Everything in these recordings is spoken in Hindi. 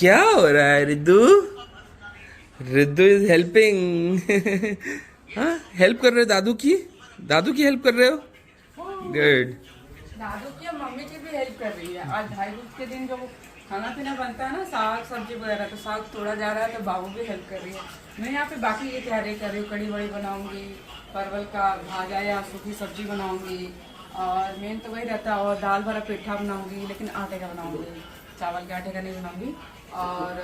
क्या हो रहा है रिद्धू? Riddhu is helping. हाँ, हेल्प कर रहे हो दादू की? दादू की हेल्प कर रहे हो? गुड। दादू की और मम्मी की भी हेल्प कर रही है। आज भाई दूज के दिन जो खाना पीना बनता है ना, साग सब्जी वगैरह, तो साग तोड़ा जा रहा है तो बाबू भी हेल्प कर रही है। मैं यहाँ पे बाकी ये तैयारी कर रही हूँ, कड़ी वड़ी बनाऊंगी, परवल का भाजा या सूखी सब्जी बनाऊंगी, और मेन तो वही रहता है। और दाल भरा पेठा बनाऊंगी, लेकिन आटे का बनाऊंगी, चावल के आटे का नहीं बनाऊंगी। और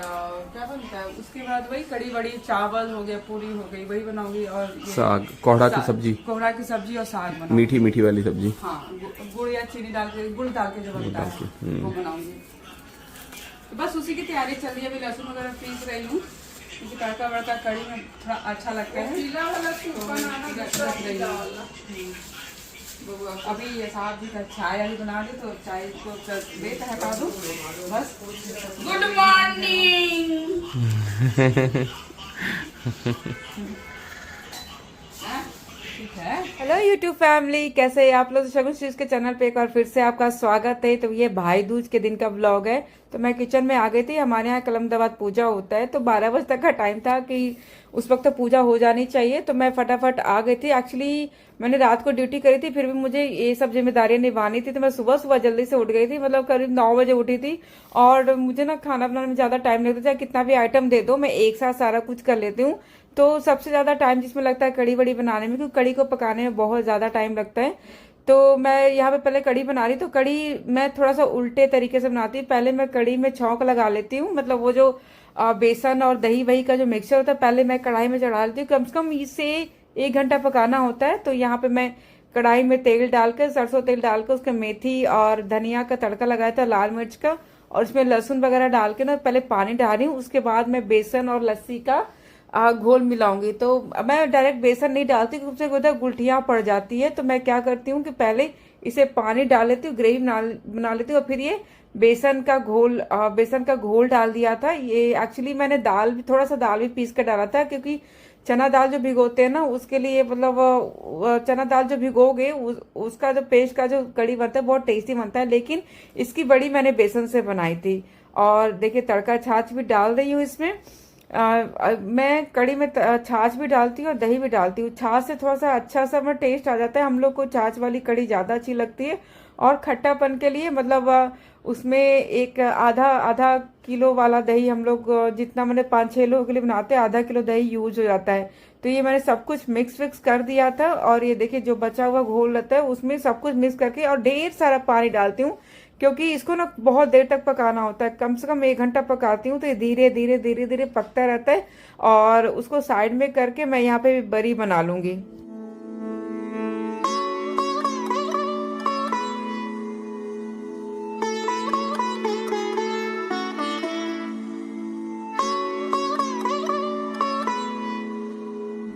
क्या बनता है उसके बाद, वही कड़ी वड़ी, चावल हो गया, पूरी हो गई, वही बनाऊंगी। और ये साग, कोहड़ा की सब्जी, कोहड़ा की सब्जी और साग मीठी बनाऊंगी। मीठी वाली सब्जी। हाँ, गुड़ या चीनी डाल के, गुड़ डाल के जो बनता डाल है के, वो बनाऊंगी। तो बस उसी की तैयारी चल रही है। अभी लहसुन वगैरह पीस रही हूँ, क्योंकि तड़का वड़का कड़ी में थोड़ा अच्छा लगता है। रख रही हूँ। अभी ये साहब जी का चाय अभी बना दी, तो चाय को देता है कादू बस। Good morning. ठीक है। हेलो यूट्यूब फैमिली, कैसे हैं आप लोग? शगुन चीज के चैनल पे एक बार फिर से आपका स्वागत है। तो ये भाई दूज के दिन का व्लॉग है। तो मैं किचन में आ गई थी। हमारे यहाँ कलमदाबाद पूजा होता है, तो 12 बजे तक का टाइम था कि उस वक्त तो पूजा हो जानी चाहिए। तो मैं फटाफट आ गई थी। एक्चुअली मैंने रात को ड्यूटी करी थी, फिर भी मुझे ये सब जिम्मेदारियां निभानी थी, तो मैं सुबह सुबह जल्दी से उठ गई थी। मतलब करीब 9 बजे उठी थी। और मुझे ना खाना बनाने में ज्यादा टाइम लगता है, चाहे कितना भी आइटम दे दो, मैं एक साथ सारा कुछ कर लेती हूँ। तो सबसे ज्यादा टाइम जिसमें लगता है कड़ी वड़ी बनाने में, क्योंकि कड़ी को पकाने में बहुत ज्यादा टाइम लगता है। तो मैं यहाँ पे पहले कड़ी बना रही, तो कड़ी मैं थोड़ा सा उल्टे तरीके से बनाती हूँ। पहले मैं कड़ी में छौंक लगा लेती हूँ, मतलब वो जो बेसन और दही वही का जो मिक्सचर होता है, पहले मैं कढ़ाई में चढ़ा लेती हूँ। कम से कम इसे 1 घंटा पकाना होता है। तो यहाँ पे मैं कढ़ाई में तेल डालकर, सरसों तेल डालकर, उसके मेथी और धनिया का तड़का लगाया था, लाल मिर्च का, और उसमें लहसुन वगैरह डाल के ना पहले पानी डाल रही हूँ। उसके बाद मैं बेसन और लस्सी का घोल मिलाऊंगी। तो मैं डायरेक्ट बेसन नहीं डालती, क्योंकि उससे होता है गुठलियां पड़ जाती है। तो मैं क्या करती हूँ कि पहले इसे पानी डाल लेती हूँ, ग्रेवी बना लेती हूँ, और फिर ये बेसन का घोल डाल दिया था। ये एक्चुअली मैंने दाल भी, थोड़ा सा दाल भी पीस कर डाला था, क्योंकि चना दाल जो भिगोते हैं ना, उसके लिए मतलब चना दाल जो भिगोगे उसका जो पेस्ट का जो कड़ी बनता है बहुत टेस्टी बनता है। लेकिन इसकी बड़ी मैंने बेसन से बनाई थी। और देखिए तड़का छाछ भी डाल रही हूँ इसमें। मैं कड़ी में छाछ भी डालती हूँ और दही भी डालती हूँ। छाछ से थोड़ा सा अच्छा सा मतलब टेस्ट आ जाता है। हम लोग को छाछ वाली कड़ी ज्यादा अच्छी लगती है। और खट्टापन के लिए मतलब उसमें एक आधा आधा किलो वाला दही, हम लोग जितना मैंने 5-6 लोगों के लिए बनाते हैं, आधा किलो दही यूज हो जाता है। तो ये मैंने सब कुछ मिक्स फिक्स कर दिया था। और ये देखिए जो बचा हुआ घोल रहता है, उसमें सब कुछ मिक्स करके और ढेर सारा पानी डालती हूँ, क्योंकि इसको ना बहुत देर तक पकाना होता है। कम से कम 1 घंटा पकाती हूँ, तो ये धीरे धीरे धीरे धीरे पकता रहता है। और उसको साइड में करके मैं यहाँ पे बरी बना लूंगी।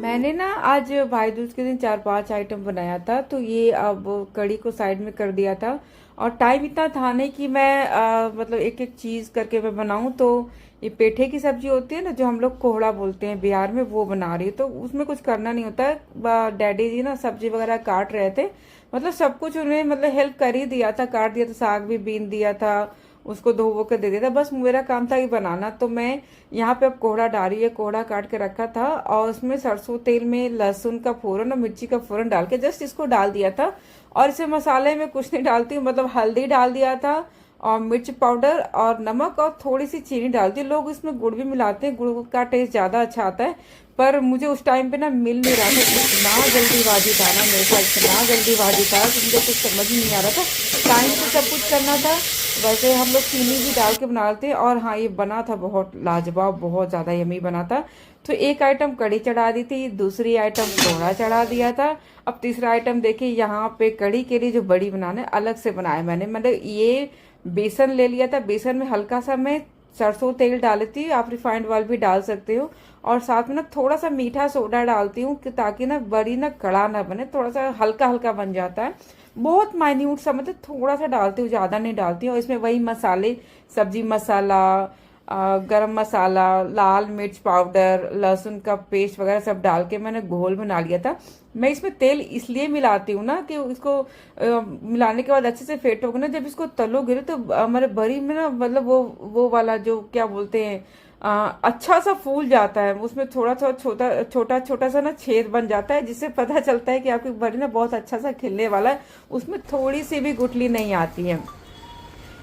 मैंने ना आज भाई दूज के दिन 4-5 आइटम बनाया था। तो ये अब कड़ी को साइड में कर दिया था। और टाइम इतना था नहीं कि मैं मतलब एक एक चीज करके मैं बनाऊं। तो ये पेठे की सब्जी होती है ना, जो हम लोग कोहड़ा बोलते हैं बिहार में, वो बना रही हूँ। तो उसमें कुछ करना नहीं होता है। डैडी जी ना सब्जी वगैरह काट रहे थे, मतलब सब कुछ उन्हें मतलब हेल्प कर ही दिया था, काट दिया था, साग भी बीन दिया था, उसको धो वो के दे दिया था। बस मेरा काम था ये बनाना। तो मैं यहाँ पे अब कोहड़ा डाल रही है, कोहड़ा काट के रखा था, और उसमें सरसों तेल में लहसुन का फोरन और मिर्ची का फोरन डाल के जस्ट इसको डाल दिया था। और इसे मसाले में कुछ नहीं डालती हूँ, मतलब हल्दी डाल दिया था, और मिर्च पाउडर और नमक और थोड़ी सी चीनी डालती हूँ। लोग इसमें गुड़ भी मिलाते हैं, गुड़ का टेस्ट ज्यादा अच्छा आता है। पर मुझे उस टाइम पे ना मिल नहीं रहा था, इतना जल्दीबाजी था ना मेरे साथ, इतना जल्दीबाजी था कि मुझे कुछ समझ ही नहीं आ रहा था। टाइम से सब कुछ करना था। वैसे हम लोग चीनी भी डाल के बनाते हैं। और हाँ, ये बना था बहुत लाजवाब, बहुत ज्यादा यमी बना था। तो एक आइटम कड़ी चढ़ा दी थी, दूसरी आइटम कोहड़ा चढ़ा दिया था। अब तीसरा आइटम देखिए, यहाँ पे कड़ी के लिए जो बड़ी बनाने अलग से बनाया मैंने, मतलब ये बेसन ले लिया था। बेसन में हल्का सा मैं सरसों तेल डालती हूँ, आप रिफाइंड ऑयल भी डाल सकते हो। और साथ में ना थोड़ा सा मीठा सोडा डालती हूँ, कि ताकि ना बड़ी ना कड़ा ना बने, थोड़ा सा हल्का हल्का बन जाता है। बहुत माइन्यूट सा, मतलब थोड़ा सा डालती हूँ, ज्यादा नहीं डालती हूँ। और इसमें वही मसाले, सब्जी मसाला, गरम मसाला, लाल मिर्च पाउडर, लहसुन का पेस्ट वगैरह सब डाल के मैंने घोल बना लिया था। मैं इसमें तेल इसलिए मिलाती हूँ ना कि इसको मिलाने के बाद अच्छे से फेंटोगे ना, जब इसको तलोगे ना तो हमारे बरी में ना मतलब वो वाला जो क्या बोलते हैं अच्छा सा फूल जाता है, उसमें थोड़ा थोड़ा छोटा छोटा सा ना छेद बन जाता है, जिससे पता चलता है कि आपकी बरी ना बहुत अच्छा सा खिलने वाला है, उसमें थोड़ी सी भी गुठली नहीं आती है।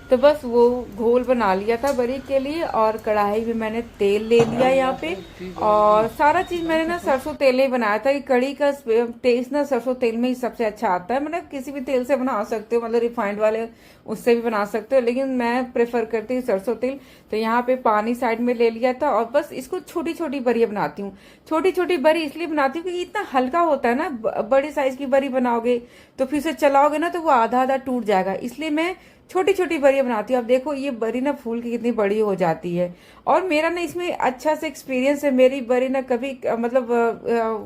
तो बस वो घोल बना लिया था बरी के लिए, और कढ़ाई में मैंने तेल ले लिया यहाँ पे, और सारा चीज मैंने ना सरसों तेल में बनाया था कि कढ़ी का टेस्ट ना सरसों तेल में ही सबसे अच्छा आता है। मतलब किसी भी तेल से बना सकते हो, मतलब रिफाइंड वाले उससे भी बना सकते हो, लेकिन मैं प्रेफर करती हूँ सरसों तेल। तो यहाँ पे पानी साइड में ले लिया था, और बस इसको छोटी छोटी बरियां बनाती हूँ। छोटी छोटी बरी इसलिए बनाती हूँ क्योंकि इतना हल्का होता है ना, बड़ी साइज की बरी बनाओगे तो फिर से चलाओगे ना तो वो आधा आधा टूट जाएगा, इसलिए मैं छोटी छोटी बरियां बनाती हूँ। अब देखो ये बरी ना फूल की कितनी बड़ी हो जाती है, और मेरा ना इसमें अच्छा से एक्सपीरियंस है। मेरी बरी ना कभी मतलब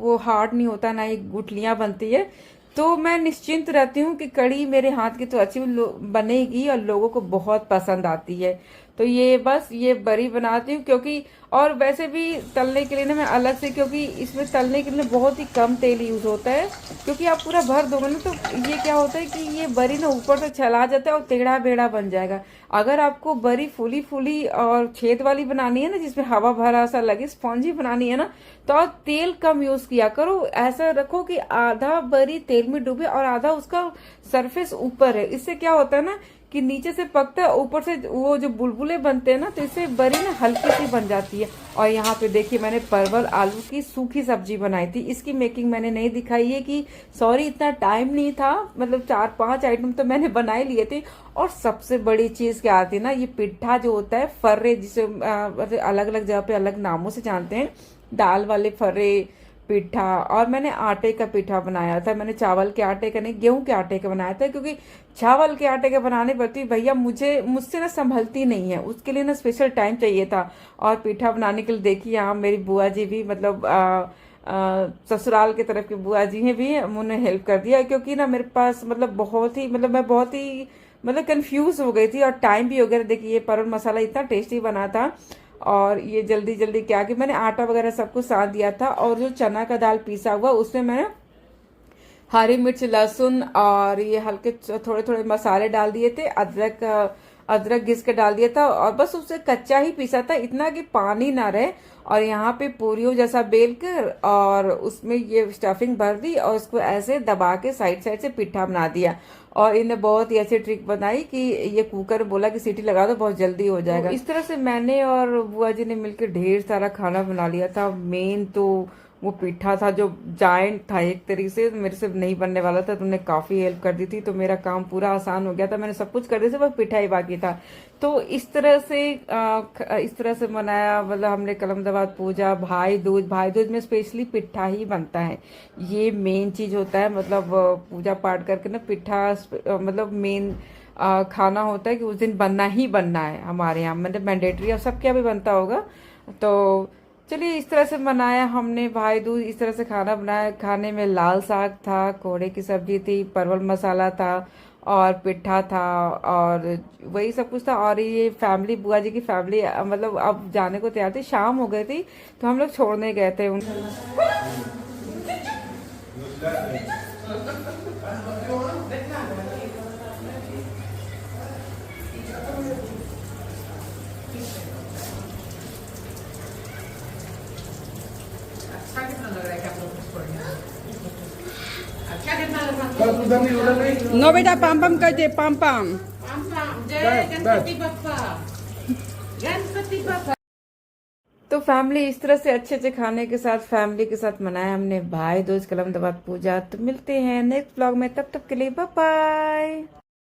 वो हार्ड नहीं होता, ना ही गुठलियां बनती है, तो मैं निश्चिंत रहती हूँ कि कढ़ी मेरे हाथ की तो अच्छी बनेगी और लोगों को बहुत पसंद आती है। तो ये बस ये बरी बनाती हूँ, क्योंकि और वैसे भी तलने के लिए ना मैं अलग से, क्योंकि इसमें तलने के लिए बहुत ही कम तेल यूज होता है, क्योंकि आप पूरा भर दोगे ना तो ये क्या होता है कि ये बरी ना ऊपर से चला जाता है और टेढ़ा बेढ़ा बन जाएगा। अगर आपको बरी फूली फूली और छेद वाली बनानी है ना, जिसमें हवा भरा सा लगे, स्पॉन्जी बनानी है ना, तो आप तेल कम यूज किया करो। ऐसा रखो कि आधा बरी तेल में डूबे और आधा उसका सरफेस ऊपर है। इससे क्या होता है ना कि नीचे से पकता है, ऊपर से वो जो बुलबुले बनते हैं ना, तो इससे बरी ना हल्की सी बन जाती है। और यहाँ पे देखिए मैंने परवल आलू की सूखी सब्जी बनाई थी। इसकी मेकिंग मैंने नहीं दिखाई है कि सॉरी इतना टाइम नहीं था, मतलब 4-5 आइटम तो मैंने बना ही लिए थे। और सबसे बड़ी चीज क्या आती है ना, ये पिट्ठा जो होता है, फर्रे, जिसे अलग अलग जगह पे अलग नामों से जानते हैं, दाल वाले फर्रे, पिठा। और मैंने आटे का पिठा बनाया था, मैंने चावल के आटे का नहीं, गेहूं के आटे का बनाया था, क्योंकि चावल के आटे के बनाने पड़ती भैया मुझसे ना संभलती नहीं है, उसके लिए ना स्पेशल टाइम चाहिए था। और पिठा बनाने के लिए देखिए यहाँ मेरी बुआ जी भी, मतलब ससुराल की तरफ की बुआ जी हैं भी, उन्होंने हेल्प कर दिया, क्योंकि ना मेरे पास मतलब मैं बहुत ही मतलब कंफ्यूज हो गई थी, और टाइम भी हो गया। देखिए ये परवल मसाला इतना टेस्टी बना था, और ये जल्दी जल्दी क्या कि मैंने आटा वगैरह सब कुछ साथ दिया था, और जो चना का दाल पीसा हुआ उसमें मैंने हरी मिर्च, लहसुन और ये हल्के थोड़े थोड़े मसाले डाल दिए थे, अदरक घिस के डाल दिया था, और बस उसे कच्चा ही पीसा था, इतना कि पानी ना रहे। और यहाँ पे पूरियों जैसा बेल कर और उसमें ये स्टफिंग भर दी, और उसको ऐसे दबा के साइड साइड से पिट्ठा बना दिया। और इन्हें बहुत ही अच्छी ट्रिक बताई कि ये कुकर बोला कि सीटी लगा दो, बहुत जल्दी हो जाएगा। तो इस तरह से मैंने और बुआ जी ने मिलकर ढेर सारा खाना बना लिया था। मेन तो वो पिट्ठा था जो जायंट था, एक तरीके से मेरे से नहीं बनने वाला था, तुमने काफी हेल्प कर दी थी, तो मेरा काम पूरा आसान हो गया था। मैंने सब कुछ कर दिया था, बस पिट्ठा ही बाकी था। तो इस तरह से मनाया, मतलब हमने कलमदाबाद पूजा। भाई दूज में स्पेशली पिट्ठा ही बनता है, ये मेन चीज होता है। मतलब पूजा पाठ करके ना पिट्ठा मतलब मेन खाना होता है कि उस दिन बनना ही बनना है हमारे यहाँ, मतलब मैंडेटरी। अब सबके यहाँ भी बनता होगा। तो चलिए इस तरह से मनाया हमने भाई दूज, इस तरह से खाना बनाया। खाने में लाल साग था, कोहड़े की सब्जी थी, परवल मसाला था, और पिट्ठा था, और वही सब कुछ था। और ये फैमिली, बुआ जी की फैमिली मतलब अब जाने को तैयार थी, शाम हो गई थी, तो हम लोग छोड़ने गए थे उन। अच्छा कितना लग रहा है कि आप लोग कुछ अच्छा कितना लग रहा है? नो बेटा, पाम पाम कर दे, पाम पाम। जय गणपति बप्पा, गणपति बप्पा। तो फैमिली इस तरह से अच्छे अच्छे खाने के साथ फैमिली के साथ मनाया हमने भाई दूज, कलमदाबाद पूजा। तो मिलते हैं नेक्स्ट ब्लॉग में, तब तक के लिए बाय बाय।